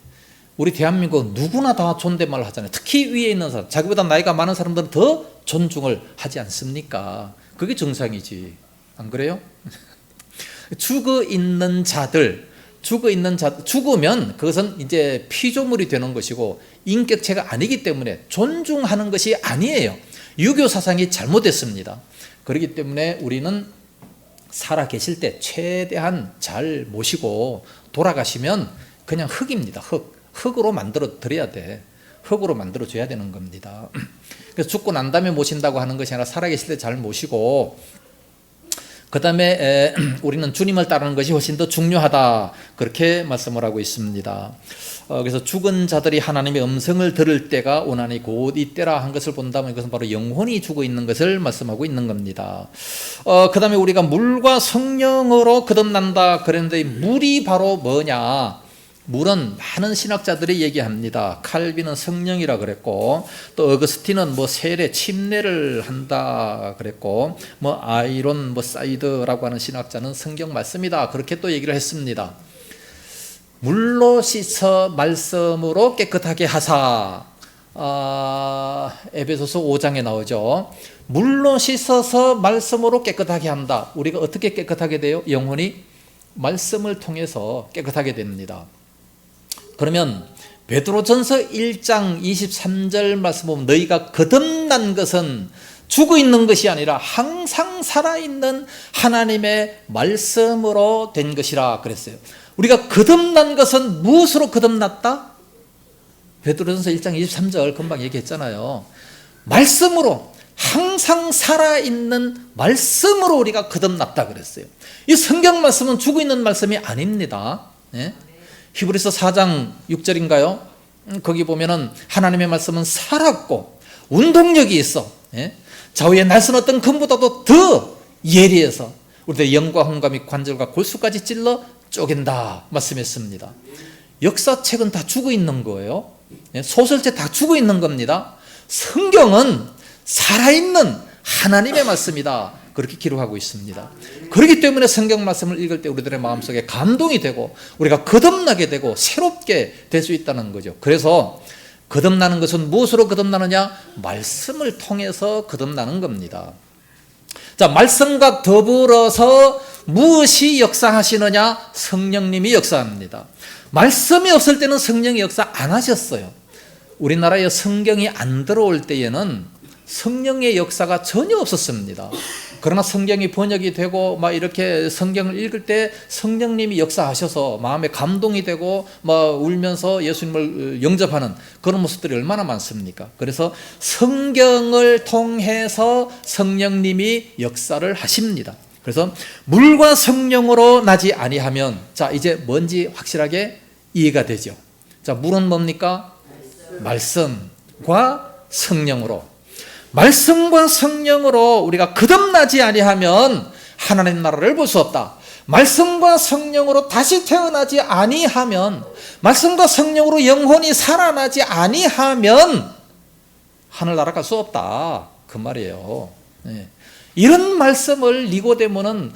우리 대한민국 누구나 다 존댓말을 하잖아요. 특히 위에 있는 사람, 자기보다 나이가 많은 사람들은 더 존중을 하지 않습니까? 그게 정상이지, 안 그래요? 죽어 있는 자들, 죽으면 그것은 이제 피조물이 되는 것이고 인격체가 아니기 때문에 존중하는 것이 아니에요. 유교 사상이 잘못됐습니다. 그렇기 때문에 우리는 살아 계실 때 최대한 잘 모시고, 돌아가시면 그냥 흙입니다. 흙으로 만들어 드려야 돼. 흙으로 만들어 줘야 되는 겁니다. 그래서 죽고 난 다음에 모신다고 하는 것이 아니라 살아 계실 때 잘 모시고, 그 다음에 우리는 주님을 따르는 것이 훨씬 더 중요하다, 그렇게 말씀을 하고 있습니다. 그래서 죽은 자들이 하나님의 음성을 들을 때가 오나니 곧 이때라 한 것을 본다면 이것은 바로 영혼이 죽어 있는 것을 말씀하고 있는 겁니다. 그 다음에 우리가 물과 성령으로 거듭난다 그랬는데, 물이 바로 뭐냐? 물은 많은 신학자들이 얘기합니다. 칼빈은 성령이라 그랬고, 또 어거스틴은 세례, 침례를 한다 그랬고, 아이론 사이드라고 하는 신학자는 성경 말씀이다 그렇게 또 얘기를 했습니다. 물로 씻어 말씀으로 깨끗하게 하사, 에베소서 5장에 나오죠. 물로 씻어서 말씀으로 깨끗하게 한다. 우리가 어떻게 깨끗하게 돼요? 영혼이 말씀을 통해서 깨끗하게 됩니다. 그러면 베드로전서 1장 23절 말씀 보면 너희가 거듭난 것은 죽어 있는 것이 아니라 항상 살아있는 하나님의 말씀으로 된 것이라 그랬어요. 우리가 거듭난 것은 무엇으로 거듭났다? 베드로전서 1장 23절 금방 얘기했잖아요. 말씀으로, 항상 살아있는 말씀으로 우리가 거듭났다 그랬어요. 이 성경 말씀은 죽어 있는 말씀이 아닙니다. 예? 히브리서 4장 6절인가요? 거기 보면은 하나님의 말씀은 살았고 운동력이 있어. 예? 좌우의 날선 어떤 금보다도 더 예리해서 우리들의 영과 혼과 및 관절과 골수까지 찔러 쪼갠다 말씀했습니다. 역사책은 다 죽어 있는 거예요. 예? 소설책 다 죽어 있는 겁니다. 성경은 살아있는 하나님의 말씀이다. 그렇게 기록하고 있습니다. 그렇기 때문에 성경 말씀을 읽을 때 우리들의 마음속에 감동이 되고 우리가 거듭나게 되고 새롭게 될 수 있다는 거죠. 그래서 거듭나는 것은 무엇으로 거듭나느냐? 말씀을 통해서 거듭나는 겁니다. 자, 말씀과 더불어서 무엇이 역사하시느냐? 성령님이 역사합니다. 말씀이 없을 때는 성령이 역사 안 하셨어요. 우리나라에 성경이 안 들어올 때에는 성령의 역사가 전혀 없었습니다. 그러나 성경이 번역이 되고 막 이렇게 성경을 읽을 때 성령님이 역사하셔서 마음에 감동이 되고 막 울면서 예수님을 영접하는 그런 모습들이 얼마나 많습니까? 그래서 성경을 통해서 성령님이 역사를 하십니다. 그래서 물과 성령으로 나지 아니하면, 자, 이제 뭔지 확실하게 이해가 되죠. 자, 물은 뭡니까? 말씀과 성령으로. 말씀과 성령으로 우리가 거듭나지 아니하면 하나님 나라를 볼 수 없다. 말씀과 성령으로 다시 태어나지 아니하면, 말씀과 성령으로 영혼이 살아나지 아니하면 하늘나라 갈 수 없다. 그 말이에요. 네. 이런 말씀을 니고데모는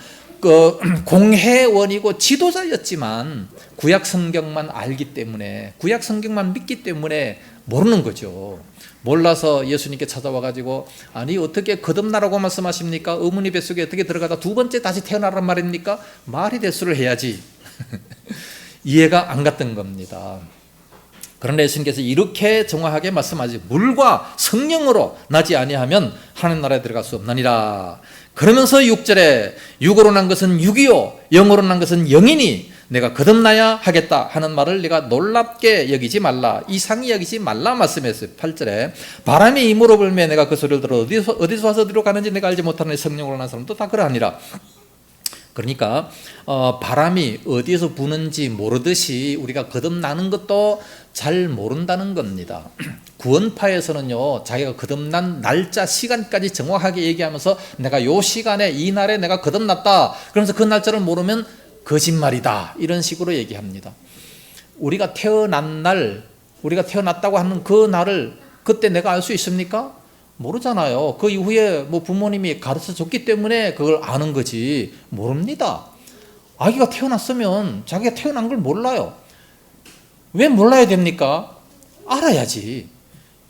공회원이고 지도자였지만 구약 성경만 알기 때문에, 구약 성경만 믿기 때문에 모르는 거죠. 몰라서 예수님께 찾아와가지고, 아니 어떻게 거듭나라고 말씀하십니까? 어머니 뱃속에 어떻게 들어가다 두 번째 다시 태어나란 말입니까? 말이 대수를 해야지. 이해가 안 갔던 겁니다. 그런데 예수님께서 이렇게 정확하게 말씀하지, 물과 성령으로 나지 아니하면 하나님 나라에 들어갈 수 없느니라. 그러면서 6절에 육으로 난 것은 육이요 영으로 난 것은 영이니 내가 거듭나야 하겠다 하는 말을 네가 놀랍게 여기지 말라, 이상히 여기지 말라 말씀했어요. 8절에 바람이 임으로 불매 내가 그 소리를 들어 어디서 와서 어디로 가는지 내가 알지 못하는 성령으로 난 사람도 다 그러하니라. 그러니까 바람이 어디에서 부는지 모르듯이 우리가 거듭나는 것도 잘 모른다는 겁니다. 구원파에서는요, 자기가 거듭난 날짜 시간까지 정확하게 얘기하면서 내가 요 시간에 이 날에 내가 거듭났다, 그러면서 그 날짜를 모르면 거짓말이다, 이런 식으로 얘기합니다. 우리가 태어난 날, 우리가 태어났다고 하는 그 날을 그때 내가 알 수 있습니까? 모르잖아요. 그 이후에 뭐 부모님이 가르쳐 줬기 때문에 그걸 아는 거지 모릅니다. 아기가 태어났으면 자기가 태어난 걸 몰라요. 왜 몰라야 됩니까? 알아야지.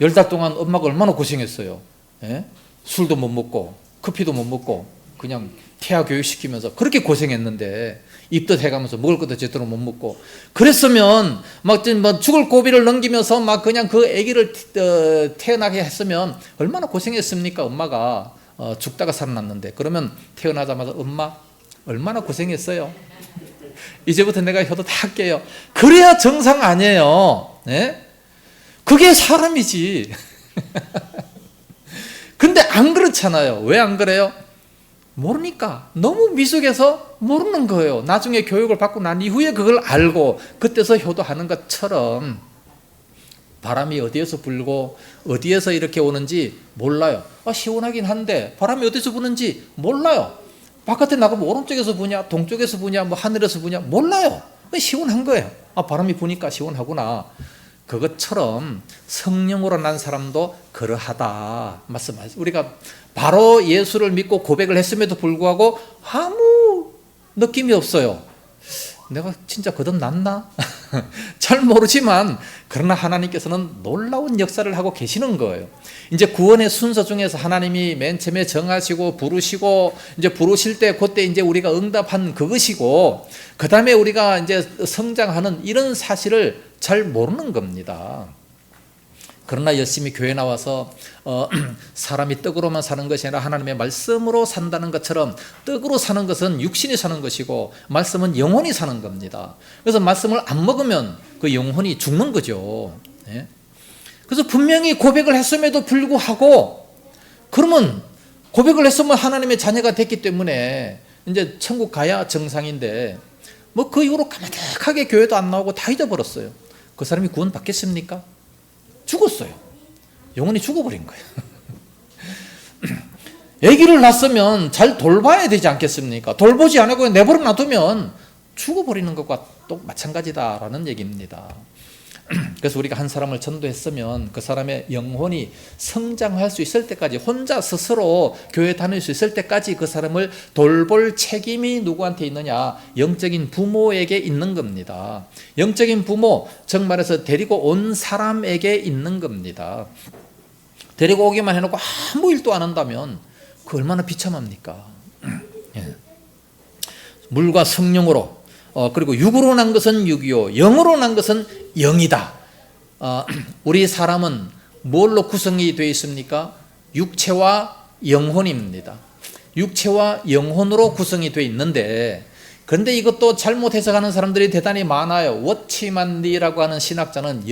10달 동안 엄마가 얼마나 고생했어요. 예? 술도 못 먹고 커피도 못 먹고 그냥 태아 교육시키면서 그렇게 고생했는데, 입덧 해가면서 먹을 것도 제대로 못 먹고 그랬으면 막 죽을 고비를 넘기면서 막 그냥 그 아기를 태어나게 했으면 얼마나 고생했습니까? 엄마가 죽다가 살아났는데. 그러면 태어나자마자 엄마 얼마나 고생했어요. 이제부터 내가 효도 다 할게요. 그래야 정상 아니에요. 네? 그게 사람이지. 근데 안 그렇잖아요. 왜 안 그래요? 모르니까. 너무 미숙해서 모르는 거예요. 나중에 교육을 받고 난 이후에 그걸 알고 그때서 효도하는 것처럼 바람이 어디에서 불고 어디에서 이렇게 오는지 몰라요. 시원하긴 한데 바람이 어디서 부는지 몰라요. 바깥에 나가면 오른쪽에서 부냐 동쪽에서 부냐 뭐 하늘에서 부냐 몰라요. 시원한 거예요. 바람이 부니까 시원하구나. 그것처럼 성령으로 난 사람도 그러하다 말씀하죠. 우리가 바로 예수를 믿고 고백을 했음에도 불구하고 아무 느낌이 없어요. 내가 진짜 거듭났나? 잘 모르지만 그러나 하나님께서는 놀라운 역사를 하고 계시는 거예요. 이제 구원의 순서 중에서 하나님이 맨 처음에 정하시고 부르시고 이제 부르실 때 그때 이제 우리가 응답한 그것이고, 그 다음에 우리가 이제 성장하는 이런 사실을 잘 모르는 겁니다. 그러나 열심히 교회 나와서 사람이 떡으로만 사는 것이 아니라 하나님의 말씀으로 산다는 것처럼 떡으로 사는 것은 육신이 사는 것이고 말씀은 영혼이 사는 겁니다. 그래서 말씀을 안 먹으면 그 영혼이 죽는 거죠. 예? 그래서 분명히 고백을 했음에도 불구하고, 그러면 고백을 했으면 하나님의 자녀가 됐기 때문에 이제 천국 가야 정상인데 뭐 그 이후로 까마득하게 교회도 안 나오고 다 잊어버렸어요. 그 사람이 구원 받겠습니까? 죽었어요. 영혼이 죽어버린 거예요. 아기를 낳았으면 잘 돌봐야 되지 않겠습니까? 돌보지 않고 내버려 놔두면 죽어버리는 것과 또 마찬가지다라는 얘기입니다. 그래서 우리가 한 사람을 전도했으면 그 사람의 영혼이 성장할 수 있을 때까지, 혼자 스스로 교회 다닐 수 있을 때까지 그 사람을 돌볼 책임이 누구한테 있느냐? 영적인 부모에게 있는 겁니다. 영적인 부모, 정말해서 데리고 온 사람에게 있는 겁니다. 데리고 오기만 해놓고 아무 일도 안 한다면 그 얼마나 비참합니까? 물과 성령으로, 그리고 육으로 난 것은 육이요 영으로 난 것은 영이다. 우리 사람은 뭘로 구성이 되어 있습니까? 육체와 영혼입니다. 육체와 영혼으로 구성이 되어 있는데, 그런데 이것도 잘못 해석하는 사람들이 대단히 많아요. 워치만리라고 하는 신학자는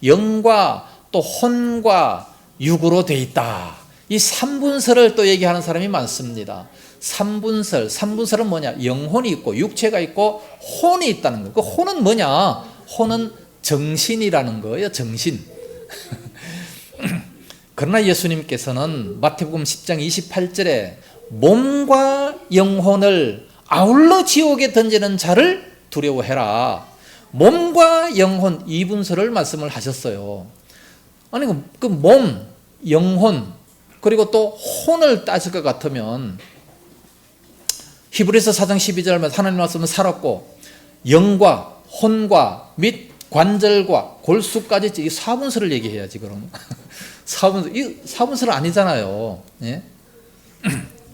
영과 또 혼과 육으로 되어 있다. 이 삼분설을 또 얘기하는 사람이 많습니다. 삼분설은 뭐냐? 영혼이 있고 육체가 있고 혼이 있다는 거예요. 그 혼은 뭐냐? 혼은 정신이라는 거예요. 정신. 그러나 예수님께서는 마태복음 10장 28절에 몸과 영혼을 아울러 지옥에 던지는 자를 두려워해라. 몸과 영혼 이분설을 말씀을 하셨어요. 아니 그 몸, 영혼 그리고 또 혼을 따질 것 같으면 히브리서 4장 12절 하나님 말씀은 살았고 영과 혼과 및 관절과 골수까지 이 사분설을 얘기해야지. 그럼 이 사분설 아니잖아요. 예?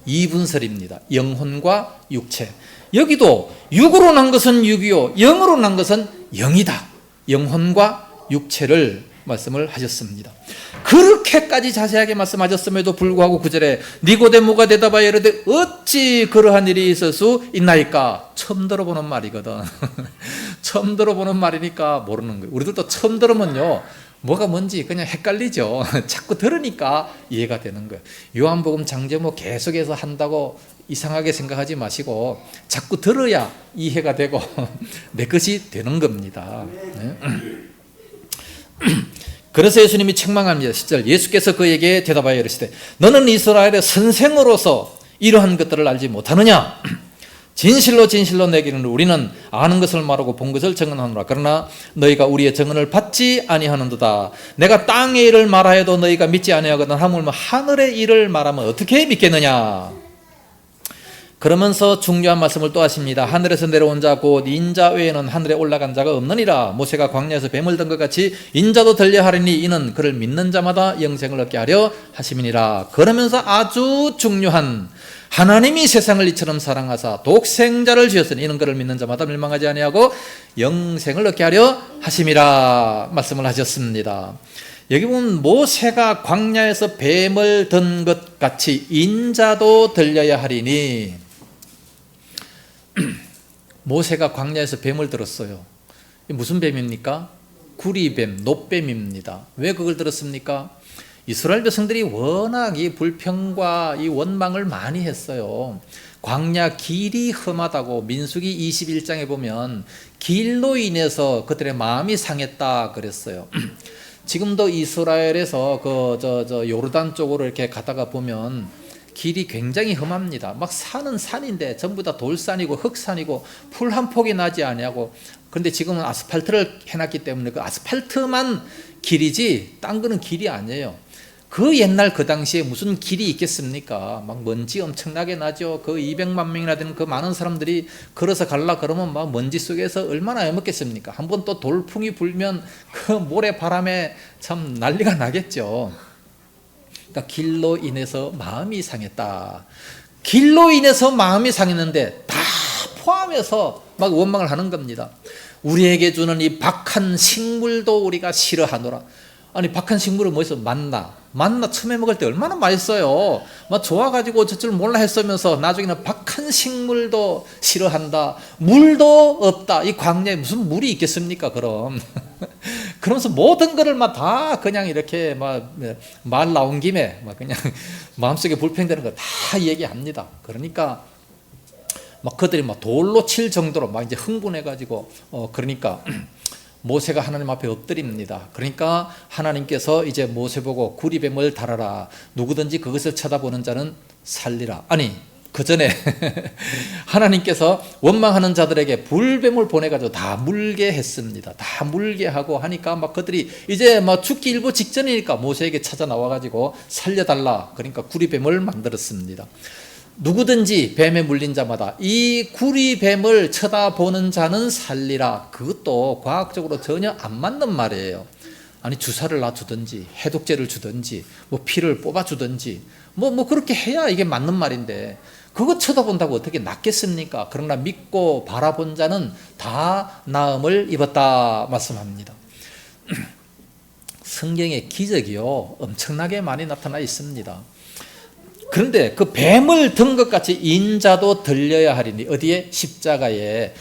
이분설입니다. 영혼과 육체. 여기도 육으로 난 것은 육이요 영으로 난 것은 영이다. 영혼과 육체를 말씀을 하셨습니다. 그렇게까지 자세하게 말씀하셨음에도 불구하고 9절에 니고데모가 대답하여 이르되 어찌 그러한 일이 있을 수 있나이까? 처음 들어보는 말이거든. 처음 들어보는 말이니까 모르는 거예요. 우리들도 처음 들으면요 뭐가 뭔지 그냥 헷갈리죠. 자꾸 들으니까 이해가 되는 거예요. 요한복음 장제목 계속해서 한다고 이상하게 생각하지 마시고 자꾸 들어야 이해가 되고 내 것이 되는 겁니다. 네? 그래서 예수님이 책망합니다. 10절 예수께서 그에게 대답하여 이르시되 너는 이스라엘의 선생으로서 이러한 것들을 알지 못하느냐? 진실로 진실로 내게 이르노니 우리는 아는 것을 말하고 본 것을 증언하노라. 그러나 너희가 우리의 증언을 받지 아니하는도다. 내가 땅의 일을 말하여도 너희가 믿지 아니하거든 하물며 하늘의 일을 말하면 어떻게 믿겠느냐? 그러면서 중요한 말씀을 또 하십니다. 하늘에서 내려온 자 곧 인자 외에는 하늘에 올라간 자가 없느니라. 모세가 광야에서 뱀을 든 것 같이 인자도 들려하리니 이는 그를 믿는 자마다 영생을 얻게 하려 하심이니라. 그러면서 아주 중요한 하나님이 세상을 이처럼 사랑하사 독생자를 주셨으니 이는 그를 믿는 자마다 멸망하지 아니하고 영생을 얻게 하려 하심이라 말씀을 하셨습니다. 여기 보면 모세가 광야에서 뱀을 든 것 같이 인자도 들려야 하리니 모세가 광야에서 뱀을 들었어요. 무슨 뱀입니까? 구리뱀, 놋뱀입니다. 왜 그걸 들었습니까? 이스라엘 백성들이 워낙 이 불평과 이 원망을 많이 했어요. 광야 길이 험하다고 민수기 21장에 보면 길로 인해서 그들의 마음이 상했다 그랬어요. 지금도 이스라엘에서 요르단 쪽으로 이렇게 가다가 보면 길이 굉장히 험합니다. 막 산은 산인데 전부 다 돌산이고 흙산이고 풀 한 폭이 나지 아니하고, 그런데 지금은 아스팔트를 해놨기 때문에 그 아스팔트만 길이지 딴 거는 길이 아니에요. 그 옛날 그 당시에 무슨 길이 있겠습니까? 막 먼지 엄청나게 나죠. 그 200만 명이나 되는 그 많은 사람들이 걸어서 갈라 그러면 막 먼지 속에서 얼마나 애먹겠습니까? 한번 또 돌풍이 불면 그 모래 바람에 참 난리가 나겠죠. 그러니까 길로 인해서 마음이 상했다. 길로 인해서 마음이 상했는데 다 포함해서 막 원망을 하는 겁니다. 우리에게 주는 이 박한 식물도 우리가 싫어하노라. 아니 박한 식물은 뭐였어? 만나 처음에 먹을 때 얼마나 맛있어요. 막 좋아가지고 어쩔 줄 몰라 했으면서 나중에는 박한 식물도 싫어한다. 물도 없다. 이 광야에 무슨 물이 있겠습니까? 그럼 그러면서 모든 거를 막 다 그냥 이렇게 막 말 나온 김에 막 그냥 마음속에 불평되는 거 다 얘기합니다. 그러니까 막 그들이 막 돌로 칠 정도로 막 이제 흥분해가지고 그러니까 모세가 하나님 앞에 엎드립니다. 그러니까 하나님께서 이제 모세 보고 구리뱀을 달아라. 누구든지 그것을 쳐다보는 자는 살리라. 아니 그 전에 하나님께서 원망하는 자들에게 불뱀을 보내가지고 다 물게 했습니다. 다 물게 하고 하니까 막 그들이 이제 막 죽기 일보 직전이니까 모세에게 찾아 나와가지고 살려달라. 그러니까 구리뱀을 만들었습니다. 누구든지 뱀에 물린 자마다 이 구리뱀을 쳐다보는 자는 살리라. 그것도 과학적으로 전혀 안 맞는 말이에요. 아니 주사를 놔주든지 해독제를 주든지 뭐 피를 뽑아주든지 뭐 그렇게 해야 이게 맞는 말인데 그거 쳐다본다고 어떻게 낫겠습니까? 그러나 믿고 바라본 자는 다 나음을 입었다 말씀합니다. 성경에 기적이요 엄청나게 많이 나타나 있습니다. 그런데 그 뱀을 든 것 같이 인자도 들려야 하리니 어디에? 십자가에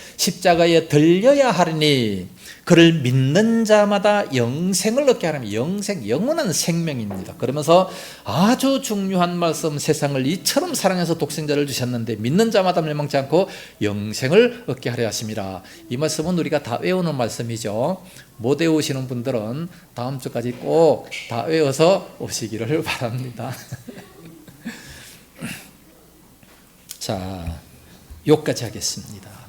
들려야 하리니 그를 믿는 자마다 영생을 얻게 하라니 영생, 영원한 생명입니다. 그러면서 아주 중요한 말씀 세상을 이처럼 사랑해서 독생자를 주셨는데 믿는 자마다 멸망치 않고 영생을 얻게 하려 하심이라. 이 말씀은 우리가 다 외우는 말씀이죠. 못 외우시는 분들은 다음 주까지 꼭 다 외워서 오시기를 바랍니다. 자, 여기까지 하겠습니다.